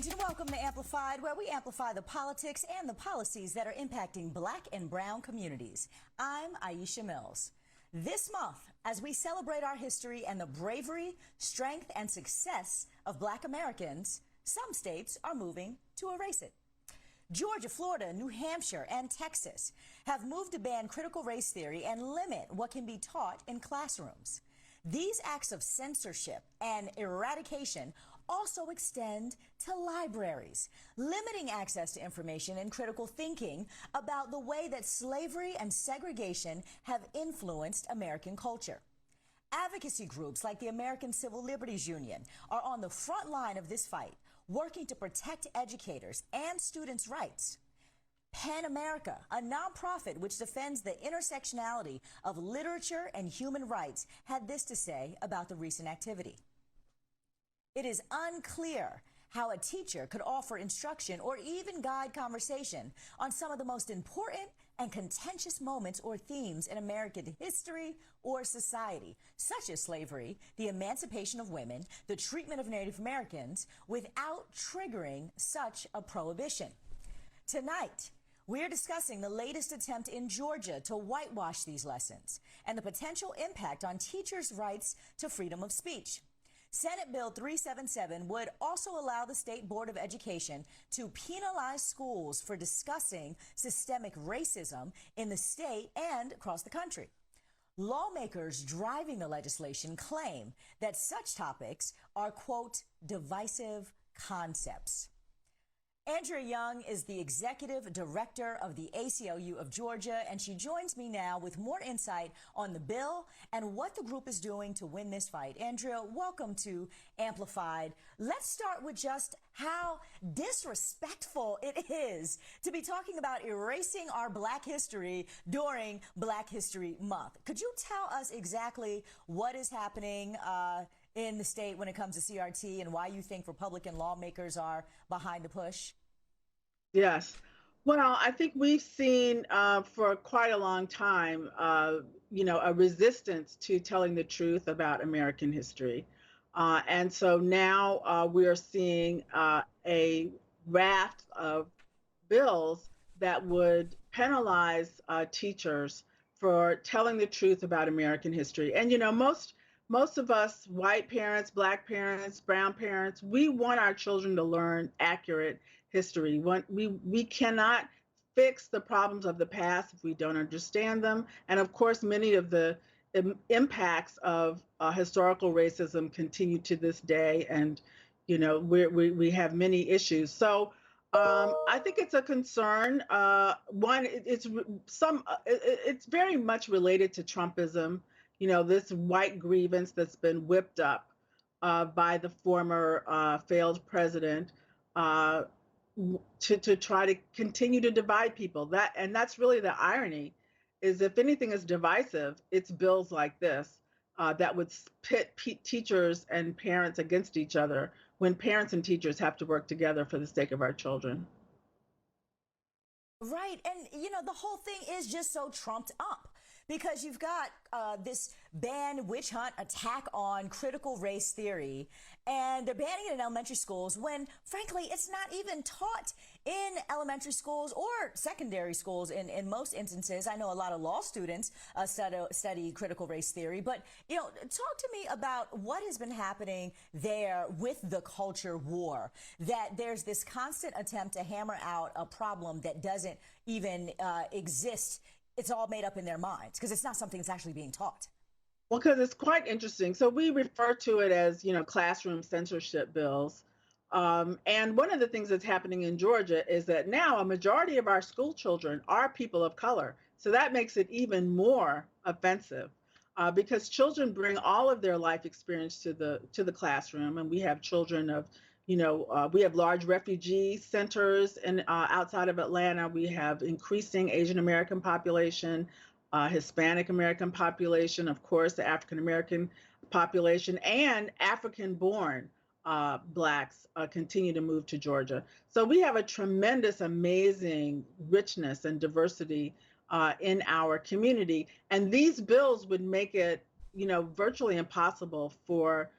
Washington. Welcome to Amplified, where we amplify the politics and the policies that are impacting Black and brown communities. I'm Aisha Mills. This month, as we celebrate our history and the bravery, strength, and success of Black Americans, some states are moving to erase it. Georgia, Florida, New Hampshire, and Texas have moved to ban critical race theory and limit what can be taught in classrooms. These acts of censorship and eradication also extend to libraries, limiting access to information and critical thinking about the way that slavery and segregation have influenced American culture. Advocacy groups like the American Civil Liberties Union are on the front line of this fight, working to protect educators and students' rights. PEN America, a nonprofit which defends the intersectionality of literature and human rights, had this to say about the recent activity. It is unclear how a teacher could offer instruction or even guide conversation on some of the most important and contentious moments or themes in American history or society, such as slavery, the emancipation of women, the treatment of Native Americans, without triggering such a prohibition. Tonight, we're discussing the latest attempt in Georgia to whitewash these lessons and the potential impact on teachers' rights to freedom of speech. Senate Bill 377 would also allow the State Board of Education to penalize schools for discussing systemic racism in the state and across the country. Lawmakers driving the legislation claim that such topics are, quote, divisive concepts. Andrea Young is the executive director of the ACLU of Georgia, and she joins me now with more insight on the bill and what the group is doing to win this fight. Andrea, welcome to Amplified. Let's start with just how disrespectful it is to be talking about erasing our Black history during Black History Month. Could you tell us exactly what is happening in the state when it comes to CRT and why you think Republican lawmakers are behind the push? Yes. Well, I think we've seen for quite a long time, a resistance to telling the truth about American history. And so now we are seeing a raft of bills that would penalize teachers for telling the truth about American history. And most of us, white parents, Black parents, brown parents, we want our children to learn accurate history. We cannot fix the problems of the past if we don't understand them. And of course, many of the impacts of historical racism continue to this day. And, we have many issues. So I think it's a concern. One, it's very much related to Trumpism. This white grievance that's been whipped up by the former failed president to try to continue to divide people. That's really the irony, is if anything is divisive, it's bills like this that would pit teachers and parents against each other when parents and teachers have to work together for the sake of our children. Right. And, the whole thing is just so trumped up because you've got this ban, witch hunt, attack on critical race theory, and they're banning it in elementary schools when, frankly, it's not even taught in elementary schools or secondary schools in most instances. I know a lot of law students study critical race theory, but, talk to me about what has been happening there with the culture war, that there's this constant attempt to hammer out a problem that doesn't even exist. It's all made up in their minds because it's not something that's actually being taught. Well, because it's quite interesting. So we refer to it as, classroom censorship bills. And one of the things that's happening in Georgia is that now a majority of our school children are people of color. So that makes it even more offensive because children bring all of their life experience to the classroom. And we have children of, we have large refugee centers outside of Atlanta. We have increasing Asian American population, Hispanic American population, of course, the African American population, and African born Blacks continue to move to Georgia. So we have a tremendous, amazing richness and diversity in our community. And these bills would make it, virtually impossible for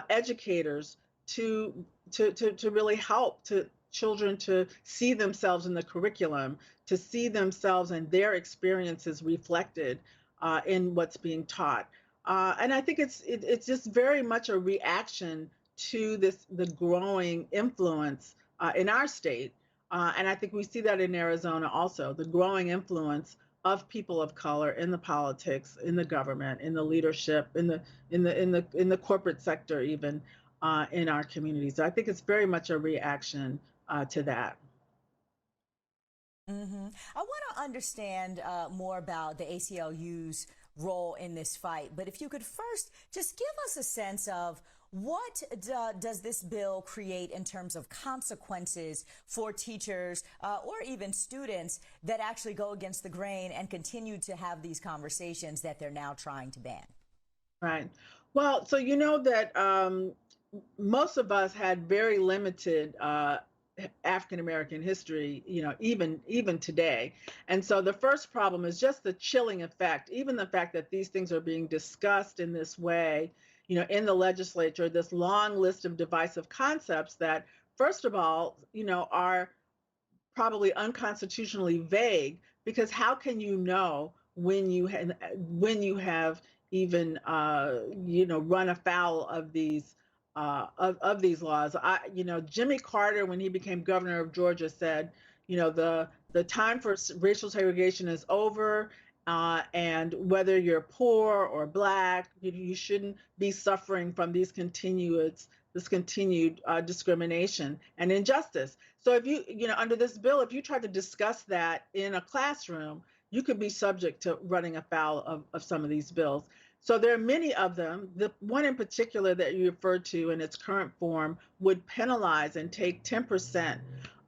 educators to to really help to children to see themselves in the curriculum, to see themselves and their experiences reflected in what's being taught. And I think it's just very much a reaction to the growing influence in our state. And I think we see that in Arizona also, the growing influence of people of color in the politics, in the government, in the leadership, in the corporate sector, even in our communities. So I think it's very much a reaction to that. I want to understand more about the ACLU's role in this fight. But if you could first just give us a sense of what does this bill create in terms of consequences for teachers or even students that actually go against the grain and continue to have these conversations that they're now trying to ban? Right. Well, so you know that most of us had very limited African American history, even today. And so the first problem is just the chilling effect, even the fact that these things are being discussed in this way, in the legislature, this long list of divisive concepts that, first of all, are probably unconstitutionally vague, because how can you know when you have even run afoul of these of these laws? Jimmy Carter, when he became governor of Georgia, said, the time for racial segregation is over. And whether you're poor or black, you shouldn't be suffering from this continued discrimination and injustice. So if under this bill, if you try to discuss that in a classroom, you could be subject to running afoul of some of these bills. So there are many of them. The one in particular that you referred to in its current form would penalize and take 10%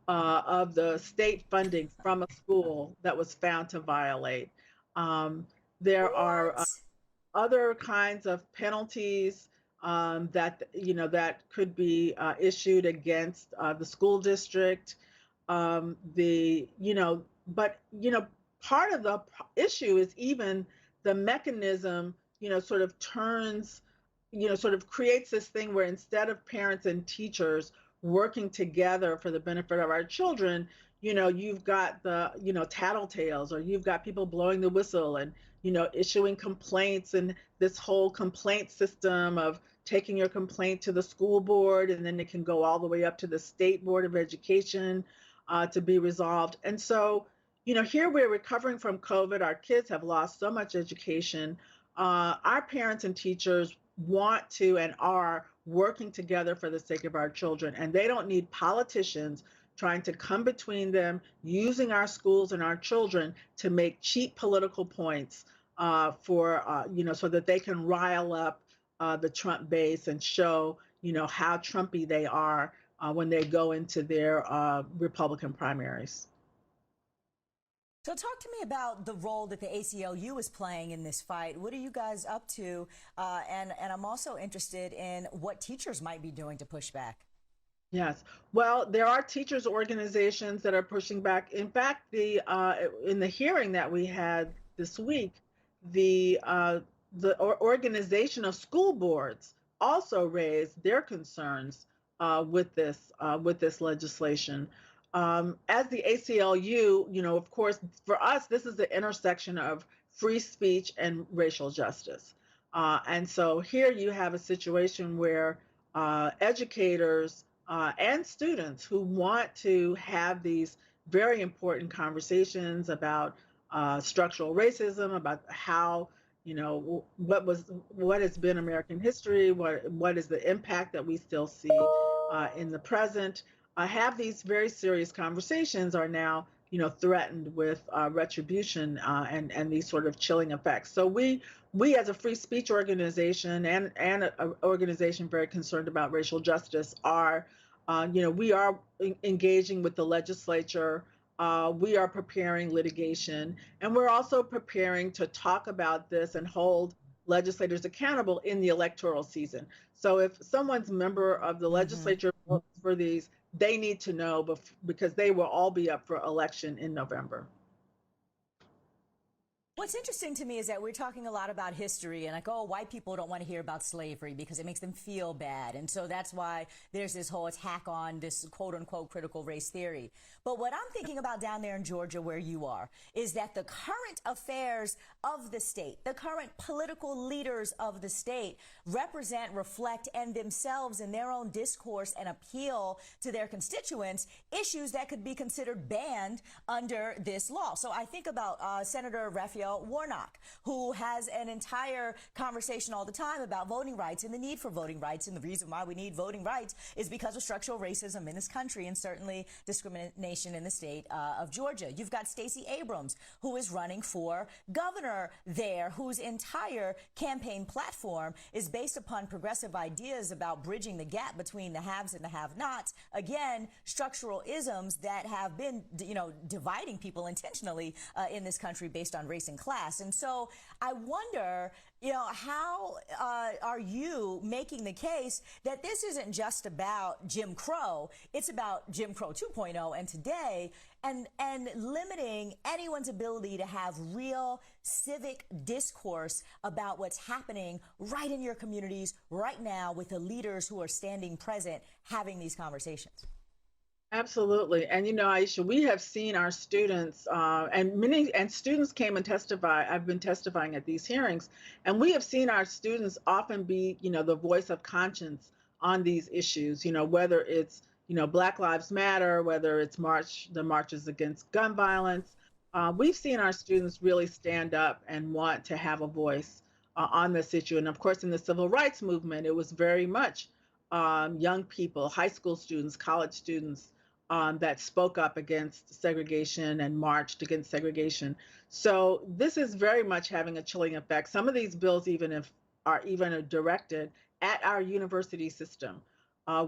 of the state funding from a school that was found to violate. There are What? other kinds of penalties that could be issued against the school district. The but part of the issue is even the mechanism sort of turns sort of creates this thing where instead of parents and teachers working together for the benefit of our children, you've got the tattletales, or you've got people blowing the whistle and issuing complaints, and this whole complaint system of taking your complaint to the school board, and then it can go all the way up to the state board of education to be resolved. And so, here we're recovering from COVID. Our kids have lost so much education. Our parents and teachers want to and are working together for the sake of our children, and they don't need politicians trying to come between them, using our schools and our children to make cheap political points so that they can rile up the Trump base and show, how Trumpy they are when they go into their Republican primaries. So talk to me about the role that the ACLU is playing in this fight. What are you guys up to? And I'm also interested in what teachers might be doing to push back. Yes. Well, there are teachers organizations that are pushing back. In fact, in the hearing that we had this week, the organization of school boards also raised their concerns with this legislation. As the ACLU, of course, for us, this is the intersection of free speech and racial justice. And so here you have a situation where educators and students who want to have these very important conversations about structural racism, about how what has been American history, what is the impact that we still see in the present. Have these very serious conversations are now threatened with retribution and these sort of chilling effects. So we as a free speech organization and an organization very concerned about racial justice are we are engaging with the legislature. We are preparing litigation, and we're also preparing to talk about this and hold legislators accountable in the electoral season. So if someone's member of the legislature votes for these, they need to know because they will all be up for election in November. What's interesting to me is that we're talking a lot about history and like, oh, white people don't want to hear about slavery because it makes them feel bad. And so that's why there's this whole attack on this quote unquote critical race theory. But what I'm thinking about down there in Georgia where you are is that the current affairs of the state, the current political leaders of the state represent, reflect, and themselves in their own discourse and appeal to their constituents issues that could be considered banned under this law. So I think about Senator Raphael Warnock, who has an entire conversation all the time about voting rights and the need for voting rights. And the reason why we need voting rights is because of structural racism in this country and certainly discrimination in the state of Georgia. You've got Stacey Abrams, who is running for governor there, whose entire campaign platform is based upon progressive ideas about bridging the gap between the haves and the have-nots. Again, structural isms that have been, dividing people intentionally in this country based on race and class. And so I wonder, how are you making the case that this isn't just about Jim Crow, it's about Jim Crow 2.0 and today, and limiting anyone's ability to have real civic discourse about what's happening right in your communities right now with the leaders who are standing present having these conversations? Absolutely. And Aisha, we have seen our students, and students came and testify. I've been testifying at these hearings, and we have seen our students often be, the voice of conscience on these issues, whether it's, Black Lives Matter, whether it's the marches against gun violence. We've seen our students really stand up and want to have a voice on this issue. And of course, in the civil rights movement, it was very much young people, high school students, college students, that spoke up against segregation and marched against segregation. So this is very much having a chilling effect. Some of these bills are directed at our university system,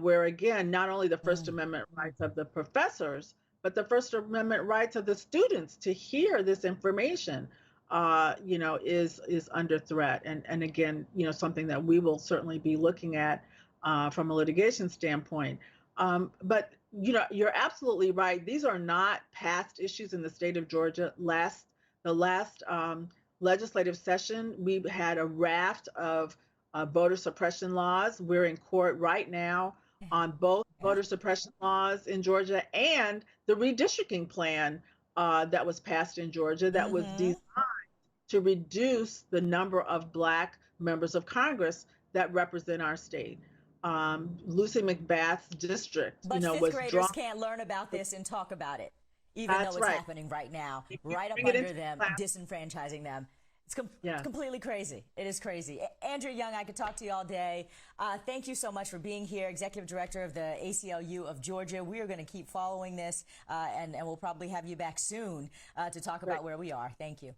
where again, not only the First Amendment rights of the professors, but the First Amendment rights of the students to hear this information, is under threat. And again, something that we will certainly be looking at from a litigation standpoint. But you're absolutely right. These are not past issues in the state of Georgia. The last legislative session, we had a raft of voter suppression laws. We're in court right now on both voter suppression laws in Georgia and the redistricting plan that was passed in Georgia that was designed to reduce the number of Black members of Congress that represent our state. Lucy McBath's district, but fifth was graders drawn. can't learn about this and talk about it, even That's though it's right. happening right now, right up Bring it under into them, class. disenfranchising them. It's Yeah. completely crazy. It is crazy. Andrea Young, I could talk to you all day. Thank you so much for being here, Executive Director of the ACLU of Georgia. We are going to keep following this, and we'll probably have you back soon to talk about where we are. Thank you.